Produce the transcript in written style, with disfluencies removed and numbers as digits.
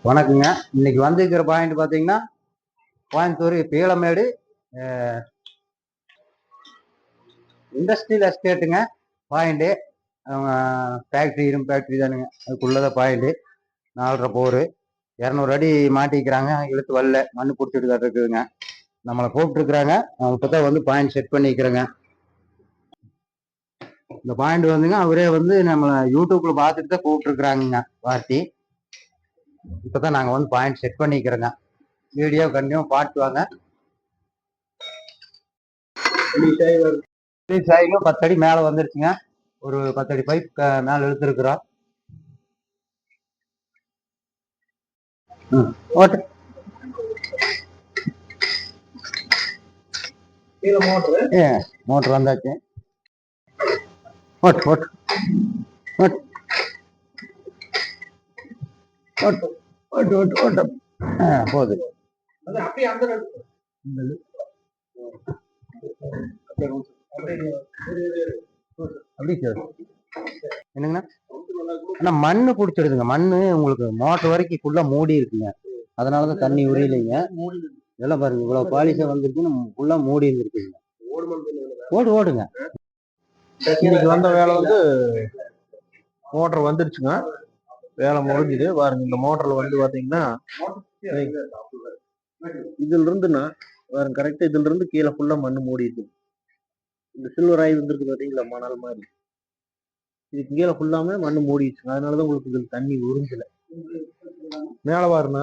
வணக்கங்க. இன்னைக்கு வந்திருக்கிற பாயிண்ட் பார்த்தீங்கன்னா கோயம்புத்தூர் பீளமேடு இண்டஸ்ட்ரியல் எஸ்டேட்டுங்க. பாயிண்ட்டு அவங்க ஃபேக்ட்ரி இரும்பு ஃபேக்ட்ரி தானுங்க. அதுக்குள்ளதான் பாயிண்ட்டு 4.5 போர் 200 அடி மாட்டிக்கிறாங்க. இழுத்து வரல மண்ணு பிடிச்சிட்டு தான் இருக்குதுங்க. நம்மளை கூப்பிட்டுருக்குறாங்க. அவங்க தான் வந்து பாயிண்ட் செட் பண்ணிக்கிறேங்க. இந்த பாயிண்ட் வந்துங்க அவரே வந்து நம்மளை யூடியூப்ல பார்த்துட்டு தான் கூப்பிட்டுருக்குறாங்க பார்ட்டி. இப்போதான் நாங்கள் வந்து பாயிண்ட் செட் பண்ணிக்கிறோங்க. வீடியோ கண்டிப்பாக பாட்டுவாங்க. 10 அடி மேலே வந்துருச்சுங்க. ஒரு 10 அடி பைப் மேலே இழுத்துருக்குறோம். ஓட்டு மோட்டர் வந்தாச்சு. ஓட்டு ஓட்டு ஓட்டு ஓட்டு ஓட்டு ஓட்டு ஓட்டு போகுது. அப்படி சார் என்னங்கண்ணா? ஆனா மண்ணு பிடிச்சிடுதுங்க. மண்ணு உங்களுக்கு மோட்டர் வரைக்கும் ஃபுல்லா மூடி இருக்குங்க. அதனாலதான் தண்ணி உரியலைங்க. இதெல்லாம் பாருங்க, இவ்வளவு பாலிஷா வந்துருக்குன்னு ஃபுல்லா மூடி இருந்துருக்குங்க. ஓடுங்க. இன்னைக்கு வந்த வேலை வந்து மோட்டர் வந்துருச்சுங்க. வேலை முடிஞ்சுது பாருங்க. இந்த மோட்டர்ல வந்து பாத்தீங்கன்னா இதுல இருந்துன்னா பாருங்க கரெக்டா இதுல இருந்து கீழே ஃபுல்லா மண்ணு மூடி இருக்கு. இந்த சில்வர் ஆகி வந்துருக்கு பாத்தீங்களா, மணல் மாதிரி. இதுக்கு கீழே ஃபுல்லாமே மண்ணு மூடிடுச்சுங்க. அதனாலதான் உங்களுக்கு இதுல தண்ணி உறிஞ்சல. மேல பாருங்க